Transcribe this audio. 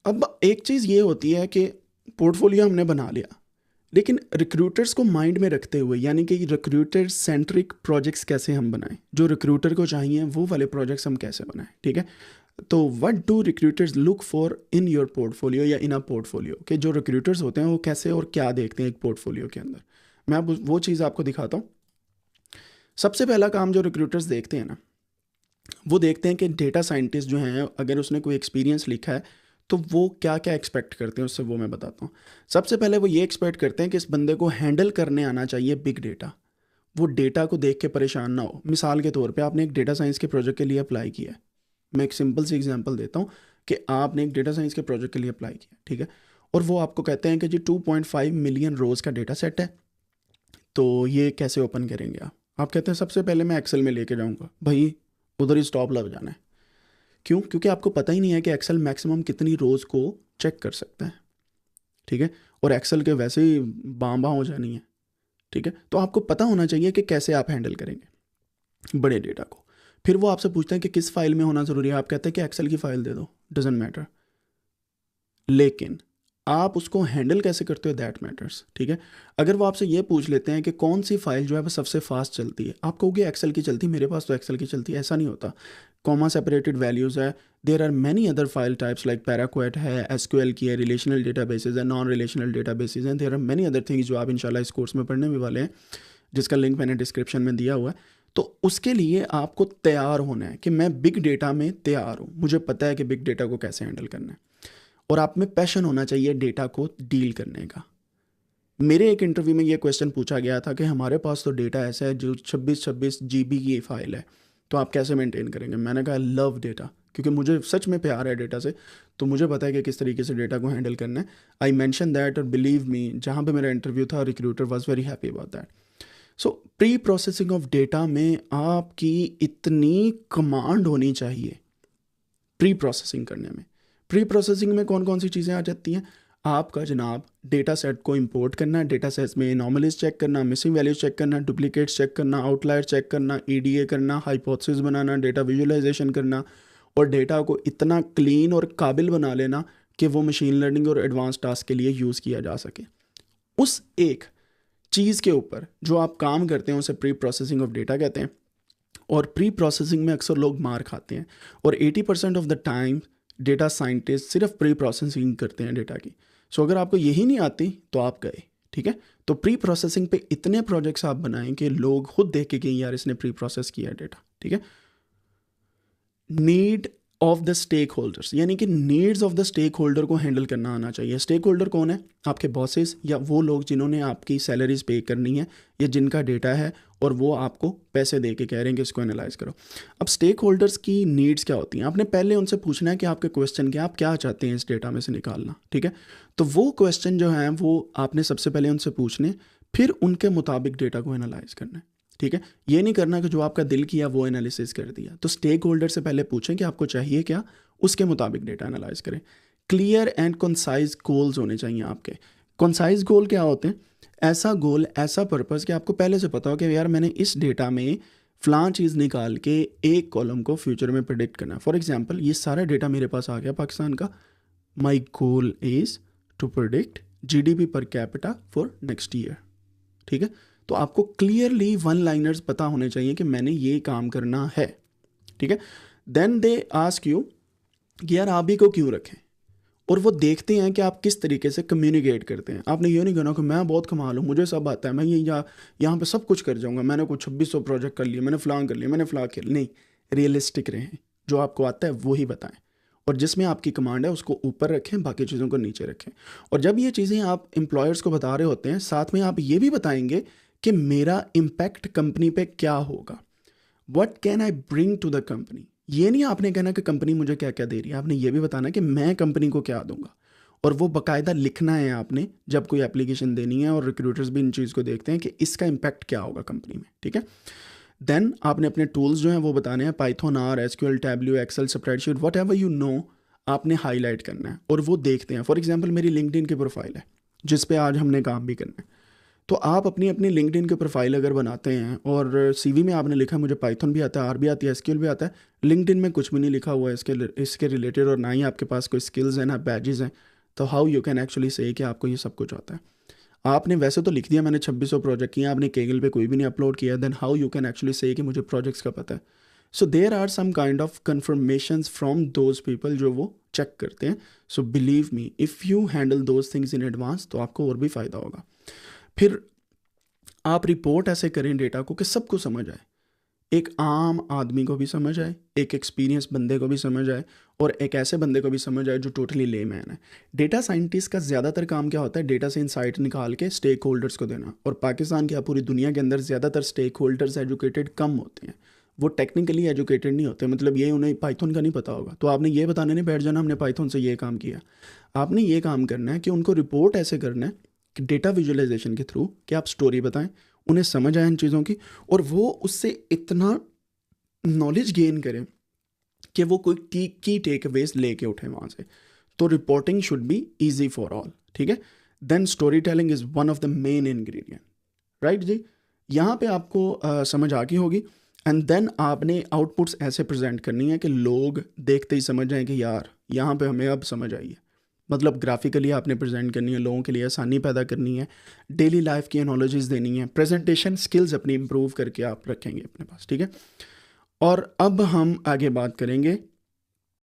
अब एक चीज़ ये होती है कि पोर्टफोलियो हमने बना लिया, लेकिन रिक्रूटर्स को माइंड में रखते हुए, यानी कि रिक्रूटर सेंट्रिक प्रोजेक्ट्स कैसे हम बनाएं, जो रिक्रूटर को चाहिए वो वाले प्रोजेक्ट्स हम कैसे बनाएं, ठीक है। तो what do recruiters look for in your portfolio या इन अ पोर्टफोलियो, कि जो रिक्रूटर्स होते हैं वो कैसे और क्या देखते हैं एक पोर्टफोलियो के अंदर। मैं अब वो चीज़ आपको दिखाता हूँ। सबसे पहला काम जो रिक्रूटर्स देखते हैं ना, वो देखते हैं कि डेटा साइंटिस्ट जो हैं, अगर उसने कोई एक्सपीरियंस लिखा है तो वो क्या क्या एक्सपेक्ट करते हैं उससे, वो मैं बताता हूँ। सबसे पहले वो ये एक्सपेक्ट करते हैं कि इस बंदे को हैंडल करने आना चाहिए बिग डेटा, वो डेटा को देख के परेशान ना हो। मिसाल के तौर पे आपने एक डेटा साइंस के प्रोजेक्ट के लिए अप्लाई किया है, मैं एक सिंपल सी एग्जांपल देता हूँ कि आपने एक डेटा साइंस के प्रोजेक्ट के लिए अप्लाई किया, ठीक है, और वो आपको कहते हैं कि जी 2.5 मिलियन रोज़ का डेटा सेट है, तो ये कैसे ओपन करेंगे आप कहते हैं सबसे पहले मैं एक्सेल में लेके जाऊँगा। भाई उधर ही स्टॉप लग जाना है। क्यों? क्योंकि आपको पता ही नहीं है कि एक्सेल मैक्सिमम कितनी रोज़ को चेक कर सकता है, ठीक है, और एक्सेल के वैसे ही बाँ हो जानी है, ठीक है। तो आपको पता होना चाहिए कि कैसे आप हैंडल करेंगे बड़े डेटा को। फिर वो आपसे पूछते हैं कि किस फाइल में होना ज़रूरी है, आप कहते हैं कि एक्सेल की फ़ाइल दे दो, डजेंट मैटर, लेकिन आप उसको हैंडल कैसे करते हो दैट मैटर्स, ठीक है। अगर वो आपसे ये पूछ लेते हैं कि कौन सी फाइल जो है वो सबसे फास्ट चलती है, आप कहोगे एक्सेल की चलती, मेरे पास तो एक्सेल की चलती है, ऐसा नहीं होता। कॉमा सेपरेटेड वैल्यूज़ है, there are many other file types like parquet है, एसक्यूएल की है, रिलेशनल डेटाबेसेस है, नॉन रिलेशनल डेटाबेसेस हैं, there are many other things जो आप इंशाल्लाह इस कोर्स में पढ़ने भी वाले हैं, जिसका लिंक मैंने डिस्क्रिप्शन में दिया हुआ है। तो उसके लिए आपको तैयार होना है कि मैं बिग डेटा में तैयार हूँ, मुझे पता है कि बिग डेटा को कैसे हैंडल करना है, और आप में पैशन होना चाहिए डेटा को डील करने का। मेरे एक इंटरव्यू में ये क्वेश्चन पूछा गया था कि हमारे पास तो डेटा ऐसा है जो 26 GB की फाइल है, तो आप कैसे मेंटेन करेंगे। मैंने कहा लव डेटा, क्योंकि मुझे सच में प्यार है डेटा से, तो मुझे पता है कि किस तरीके से डेटा को हैंडल करना है। आई मैंशन दैट, और बिलीव मी जहाँ पे मेरा इंटरव्यू था recruiter was very happy about that. So pre processing of data में आपकी इतनी कमांड होनी चाहिए प्री प्रोसेसिंग करने में। प्री प्रोसेसिंग में कौन कौन सी चीज़ें आ जाती हैं आपका जनाब, डेटा सेट को इंपोर्ट करना, डेटा सेट्स में एनॉमलीज चेक करना, मिसिंग वैल्यूज चेक करना, डुप्लीकेट्स चेक करना, आउटलायर चेक करना, ईडीए करना, हाइपोथेसिस बनाना, डेटा विजुअलाइजेशन करना, और डेटा को इतना क्लीन और काबिल बना लेना कि वो मशीन लर्निंग और एडवांस टास्क के लिए यूज़ किया जा सके। उस एक चीज़ के ऊपर जो आप काम करते हैं उसे प्री प्रोसेसिंग ऑफ डेटा कहते हैं। और प्री प्रोसेसिंग में अक्सर लोग मार खाते हैं, और 80% of the time data scientist सिर्फ प्री प्रोसेसिंग करते हैं डेटा की। सो अगर आपको यही नहीं आती तो आप गए, ठीक है। तो प्री प्रोसेसिंग पे इतने प्रोजेक्ट्स आप बनाएं कि लोग खुद देख के यार इसने प्री प्रोसेस किया है डेटा, ठीक है। Need of the stake holders, यानी कि needs of the stake holder को हैंडल करना आना चाहिए। स्टेक होल्डर कौन है? आपके बॉसेस, या वो लोग जिन्होंने आपकी सैलरीज पे करनी है, या जिनका डेटा है और वो आपको पैसे दे के कह रहे हैं कि इसको एनालाइज करो। अब स्टेक होल्डर्स की नीड्स क्या होती हैं, आपने पहले उनसे पूछना है कि आपके क्वेश्चन क्या, आप क्या चाहते हैं इस डेटा में से निकालना, ठीक है। तो वो क्वेश्चन जो हैं वो आपने सबसे पहले उनसे पूछने, फिर उनके मुताबिक डेटा को एनालाइज करना है, ठीक है। ये नहीं करना कि जो आपका दिल किया वो एनालिसिस कर दिया। तो स्टेक होल्डर से पहले पूछें कि आपको चाहिए क्या, उसके मुताबिक डेटा एनालाइज करें। क्लियर एंड कंसाइज गोल्स होने चाहिए आपके। कंसाइज गोल क्या होते हैं? ऐसा गोल, ऐसा पर्पस कि आपको पहले से पता हो कि यार मैंने इस डेटा में फ़लाँ चीज़ निकाल के एक कॉलम को फ्यूचर में प्रिडिक्ट करना है। फॉर एग्जाम्पल ये सारा डेटा मेरे पास आ गया पाकिस्तान का, my goal is to predict GDP per capita for next year, ठीक है। तो आपको क्लियरली वन लाइनर्स पता होने चाहिए कि मैंने ये काम करना है, ठीक है। देन दे आस्क यू कि यार आप ही को क्यों रखें, और वो देखते हैं कि आप किस तरीके से कम्युनिकेट करते हैं। आपने ये नहीं कहना कि मैं बहुत कमाल हूँ, मुझे सब आता है, मैं ये यहाँ पे सब कुछ कर जाऊँगा, मैंने कुछ 2600 प्रोजेक्ट कर लिए, मैंने फ़लाँ कर लिया, मैंने फ़लाँ कर लिया। नहीं, रियलिस्टिक रहें, जो आपको आता है वो ही बताएं, और जिसमें आपकी कमांड है उसको ऊपर रखें, बाकी चीज़ों को नीचे रखें। और जब ये चीज़ें आप एम्प्लॉयर्स को बता रहे होते हैं, साथ में आप ये भी बताएंगे कि मेरा इम्पैक्ट कंपनी पे क्या होगा, what can I bring to the company. ये नहीं आपने कहना कि कंपनी मुझे क्या क्या दे रही है, आपने ये भी बताना कि मैं कंपनी को क्या दूंगा, और वो बाकायदा लिखना है आपने जब कोई एप्लीकेशन देनी है। और रिक्रूटर्स भी इन चीज़ को देखते हैं कि इसका इम्पैक्ट क्या होगा कंपनी में, ठीक है। देन आपने अपने टूल्स जो हैं वो बताने हैं, Python, R, SQL, Tableau, Excel, spreadsheet, whatever you know, आपने हाईलाइट करना है, और वो देखते हैं। फॉर एग्जाम्पल मेरी लिंक्डइन की प्रोफाइल है जिस पे आज हमने काम भी करना है, तो आप अपनी अपनी लिंक्डइन के प्रोफाइल अगर बनाते हैं और सीवी में आपने लिखा मुझे पाइथन भी आता है, आर भी आती है, एसक्यूएल भी आता है, लिंक्डइन में कुछ भी नहीं लिखा हुआ है इसके रिलेटेड, और ना ही आपके पास कोई स्किल्स हैं ना बैजेस हैं, तो how you can actually say कि आपको ये सब कुछ आता है। आपने वैसे तो लिख दिया मैंने 2600 प्रोजेक्ट किए, आपने केगल पे कोई भी नहीं अपलोड किया, then how you can actually say कि मुझे प्रोजेक्ट्स का पता है। So there are some kind of confirmations from those people जो वो चेक करते हैं। So believe me, if you handle those things in advance तो आपको और भी फ़ायदा होगा। फिर आप रिपोर्ट ऐसे करें डेटा को कि सबको समझ आए, एक आम आदमी को भी समझ आए, एक एक्सपीरियंस बंदे को भी समझ आए, और एक ऐसे बंदे को भी समझ आए जो टोटली लेमैन है। डेटा साइंटिस्ट का ज़्यादातर काम क्या होता है? डेटा से इंसाइट निकाल के स्टेक होल्डर्स को देना। और पाकिस्तान क्या पूरी दुनिया के अंदर ज़्यादातर स्टेक होल्डर्स एजुकेटेड कम होते हैं, वो टेक्निकली एजुकेटेड नहीं होते। मतलब ये उन्हें पाइथन का नहीं पता होगा, तो आपने ये बताने नहीं बैठ जाना हमने पाइथन से ये काम किया। आपने ये काम करना है कि उनको रिपोर्ट ऐसे करना है कि डेटा विजुअलाइजेशन के थ्रू कि आप स्टोरी बताएं, उन्हें समझ आए इन चीज़ों की, और वो उससे इतना नॉलेज गेन करें कि वो कोई की टेक अवेज लेके उठे वहाँ से। तो reporting should be easy for all, ठीक है। Then story telling is one of the main ingredient, right जी। यहाँ पे आपको समझ आ गई होगी। एंड देन आपने आउटपुट्स ऐसे प्रेजेंट करनी है कि लोग देखते ही समझ जाएं कि यार यहाँ पे हमें अब समझ आई है। मतलब ग्राफिकली आपने प्रेजेंट करनी है, लोगों के लिए आसानी पैदा करनी है, डेली लाइफ की एनोलॉजीज देनी है, प्रेजेंटेशन स्किल्स अपनी इम्प्रूव करके आप रखेंगे अपने पास, ठीक है। और अब हम आगे बात करेंगे